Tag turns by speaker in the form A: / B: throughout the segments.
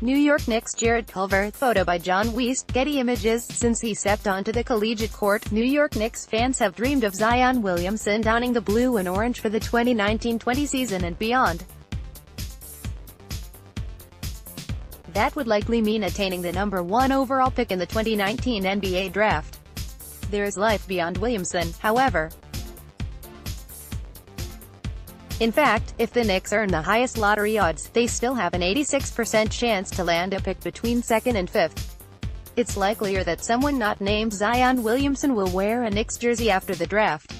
A: New York Knicks Jarrett Culver, photo by John Weast, Getty Images. Since he stepped onto the collegiate court, New York Knicks fans have dreamed of Zion Williamson donning the blue and orange for the 2019-20 season and beyond. That would likely mean attaining the #1 overall pick in the 2019 NBA draft. There is life beyond Williamson, however. In fact, if the Knicks earn the highest lottery odds, they still have an 86% chance to land a pick between 2nd and 5th. It's likelier that someone not named Zion Williamson will wear a Knicks jersey after the draft.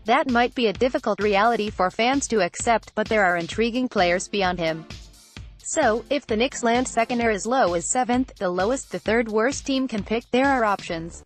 A: That might be a difficult reality for fans to accept, but there are intriguing players beyond him. So, if the Knicks land 2nd or as low as 7th, the lowest the 3rd worst team can pick, there are options.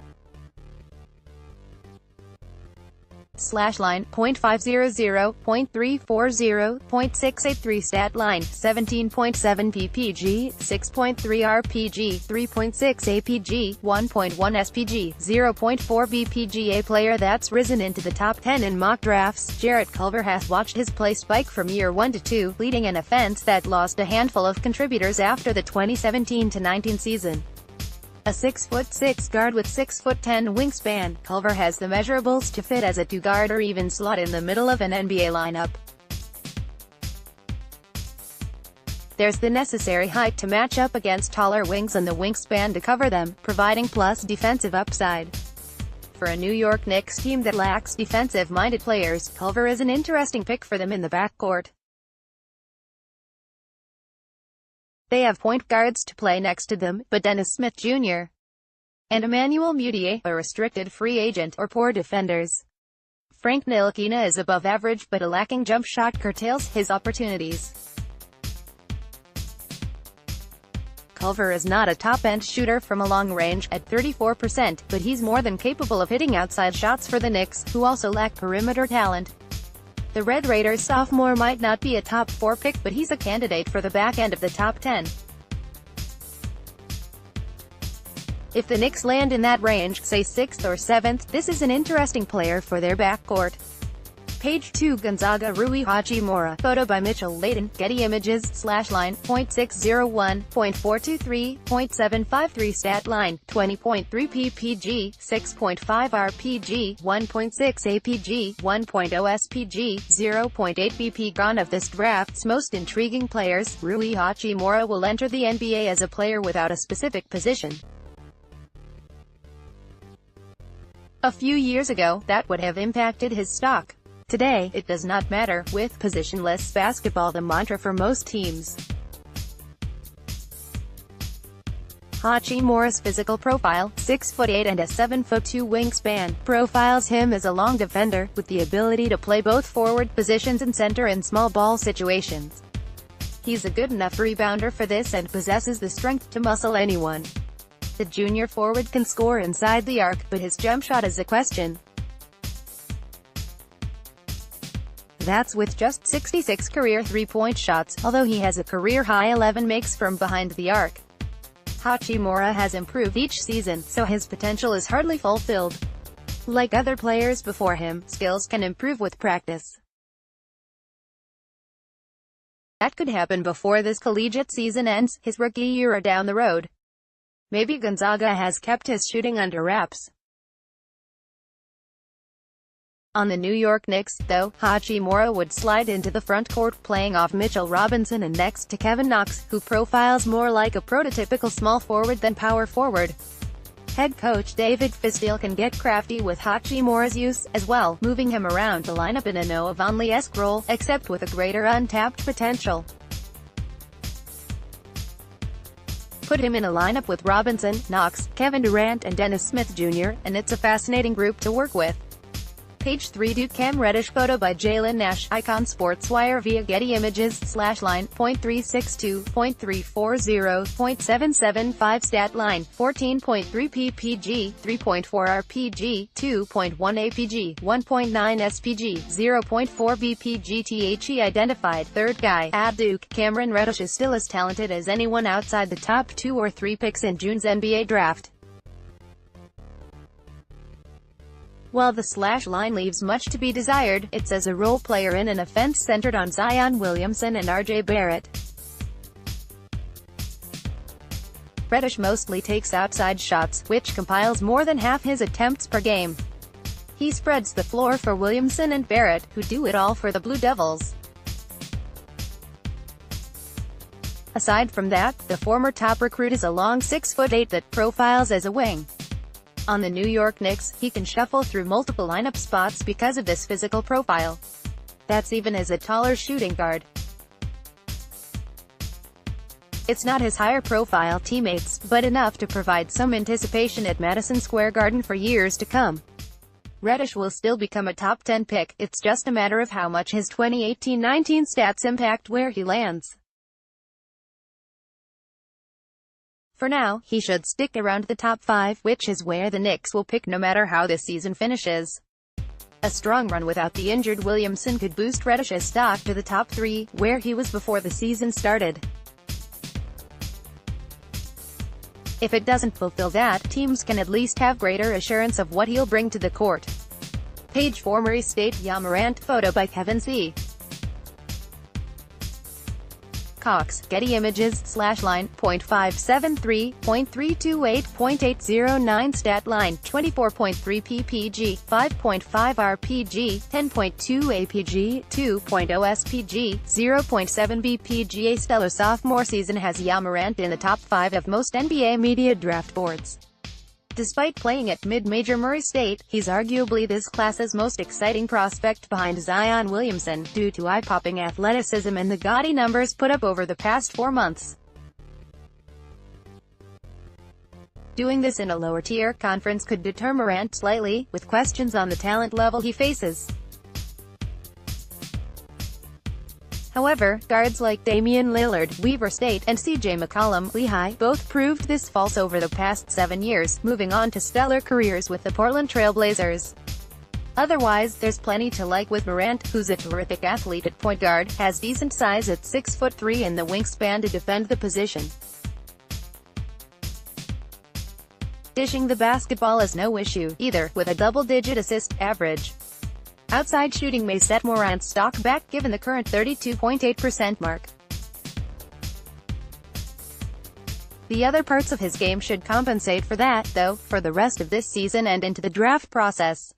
A: /line, .500, .340, .683 stat line, 17.7 ppg, 6.3 rpg, 3.6 apg, 1.1 spg, 0.4 bpg. A player that's risen into the top 10 in mock drafts, Jarrett Culver has watched his play spike from year 1 to 2, leading an offense that lost a handful of contributors after the 2017-19 season. A 6'6" guard with 6'10" wingspan, Culver has the measurables to fit as a 2-guard or even slot in the middle of an NBA lineup. There's the necessary height to match up against taller wings and the wingspan to cover them, providing plus defensive upside. For a New York Knicks team that lacks defensive-minded players, Culver is an interesting pick for them in the backcourt. They have point guards to play next to them, but Dennis Smith Jr. and Emmanuel Mudiay, a restricted free agent, are poor defenders. Frank Ntilikina is above average, but a lacking jump shot curtails his opportunities. Culver is not a top-end shooter from a long range, at 34%, but he's more than capable of hitting outside shots for the Knicks, who also lack perimeter talent. The Red Raiders sophomore might not be a top 4 pick, but he's a candidate for the back end of the top 10. If the Knicks land in that range, say 6th or 7th, this is an interesting player for their backcourt. Page 2 Gonzaga Rui Hachimura, photo by Mitchell Layton, Getty Images, /line, .601, .423, .753 stat line, 20.3 ppg, 6.5 rpg, 1.6 apg, 1.0 spg, 0.8 bp. Gone of this draft's most intriguing players, Rui Hachimura will enter the NBA as a player without a specific position. A few years ago, that would have impacted his stock. Today, it does not matter, with positionless basketball the mantra for most teams. Hachimura's physical profile, 6'8" and a 7'2" wingspan, profiles him as a long defender, with the ability to play both forward positions and center in small ball situations. He's a good enough rebounder for this and possesses the strength to muscle anyone. The junior forward can score inside the arc, but his jump shot is a question. That's with just 66 career three-point shots, although he has a career-high 11 makes from behind the arc. Hachimura has improved each season, so his potential is hardly fulfilled. Like other players before him, skills can improve with practice. That could happen before this collegiate season ends, his rookie year or down the road. Maybe Gonzaga has kept his shooting under wraps. On the New York Knicks, though, Hachimura would slide into the front court, playing off Mitchell Robinson and next to Kevin Knox, who profiles more like a prototypical small forward than power forward. Head coach David Fizdale can get crafty with Hachimura's use, as well, moving him around the lineup in a Noah Vonleh-esque role, except with a greater untapped potential. Put him in a lineup with Robinson, Knox, Kevin Durant and Dennis Smith Jr., and it's a fascinating group to work with. Page 3 Duke Cam Reddish, photo by Jalen Nash, Icon Sportswire via Getty Images, /line, .362, .340, .775 stat line, 14.3 ppg, 3.4 rpg, 2.1 apg, 1.9 spg, 0.4 bpg. The identified third guy at Duke, Cameron Reddish is still as talented as anyone outside the top 2 or 3 picks in June's NBA draft. While the slash line leaves much to be desired, it's as a role player in an offense centered on Zion Williamson and RJ Barrett. Reddish mostly takes outside shots, which compiles more than half his attempts per game. He spreads the floor for Williamson and Barrett, who do it all for the Blue Devils. Aside from that, the former top recruit is a long 6'8" that profiles as a wing. On the New York Knicks, he can shuffle through multiple lineup spots because of this physical profile. That's even as a taller shooting guard. It's not his higher-profile teammates, but enough to provide some anticipation at Madison Square Garden for years to come. Reddish will still become a top 10 pick, it's just a matter of how much his 2018-19 stats impact where he lands. For now, he should stick around the top 5, which is where the Knicks will pick no matter how this season finishes. A strong run without the injured Williamson could boost Reddish's stock to the top 3, where he was before the season started. If it doesn't fulfill that, teams can at least have greater assurance of what he'll bring to the court. Page 4 Murray State Ja Morant photo by Kevin C. Cox, Getty Images, /line, .573, .328, .809 stat line, 24.3 ppg, 5.5 rpg, 10.2 apg, 2.0 spg, 0.7 bpg. A stellar sophomore season has Ja Morant in the top 5 of most NBA media draft boards. Despite playing at mid-major Murray State, he's arguably this class's most exciting prospect behind Zion Williamson, due to eye-popping athleticism and the gaudy numbers put up over the past 4 months. Doing this in a lower-tier conference could deter Morant slightly, with questions on the talent level he faces. However, guards like Damian Lillard, Weaver State, and CJ McCollum, Lehigh, both proved this false over the past 7 years, moving on to stellar careers with the Portland Trail Blazers. Otherwise, there's plenty to like with Morant, who's a terrific athlete at point guard, has decent size at 6'3" and the wingspan to defend the position. Dishing the basketball is no issue, either, with a double-digit assist average. Outside shooting may set Morant's stock back given the current 32.8% mark. The other parts of his game should compensate for that, though, for the rest of this season and into the draft process.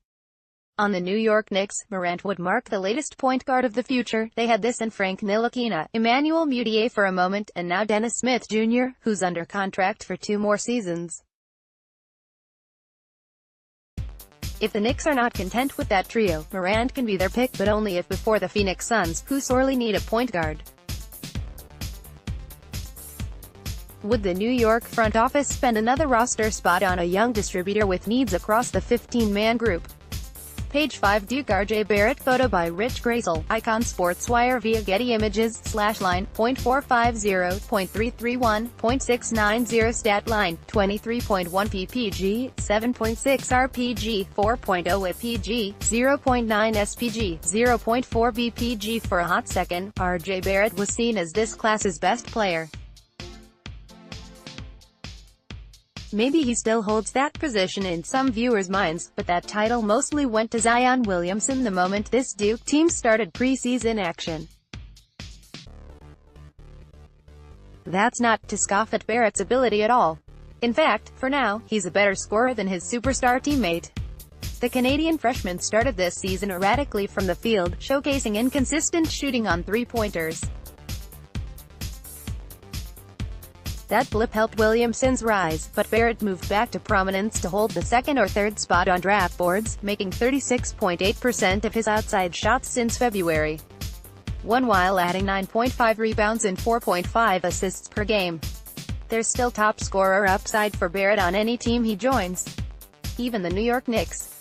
A: On the New York Knicks, Morant would mark the latest point guard of the future. They had this in Frank Ntilikina, Emmanuel Mudiay for a moment, and now Dennis Smith Jr., who's under contract for 2 more seasons. If the Knicks are not content with that trio, Morant can be their pick, but only if before the Phoenix Suns, who sorely need a point guard. Would the New York front office spend another roster spot on a young distributor with needs across the 15-man group? Page 5 Duke RJ Barrett photo by Rich Grayson, Icon Sportswire via Getty Images, /line, .450, .331, .690 stat line, 23.1 ppg, 7.6 rpg, 4.0 apg, 0.9 spg, 0.4 bpg. For a hot second, RJ Barrett was seen as this class's best player. Maybe he still holds that position in some viewers' minds, but that title mostly went to Zion Williamson the moment this Duke team started preseason action. That's not to scoff at Barrett's ability at all. In fact, for now, he's a better scorer than his superstar teammate. The Canadian freshman started this season erratically from the field, showcasing inconsistent shooting on three-pointers. That blip helped Williamson's rise, but Barrett moved back to prominence to hold the 2nd or 3rd spot on draft boards, making 36.8% of his outside shots since February. While adding 9.5 rebounds and 4.5 assists per game. There's still top scorer upside for Barrett on any team he joins. Even the New York Knicks.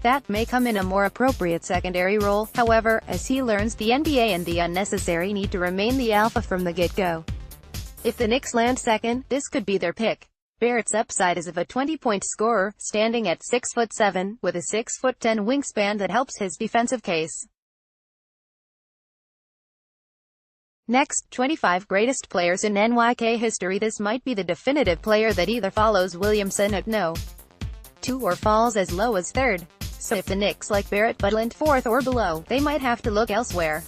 A: That may come in a more appropriate secondary role, however, as he learns the NBA and the unnecessary need to remain the alpha from the get-go. If the Knicks land second, this could be their pick. Barrett's upside is of a 20-point scorer, standing at 6'7", with a 6'10" wingspan that helps his defensive case. Next, 25 greatest players in NYK history. This might be the definitive player that either follows Williamson or no. 2 or falls as low as 3rd. So if the Knicks like Barrett but land 4th or below, they might have to look elsewhere.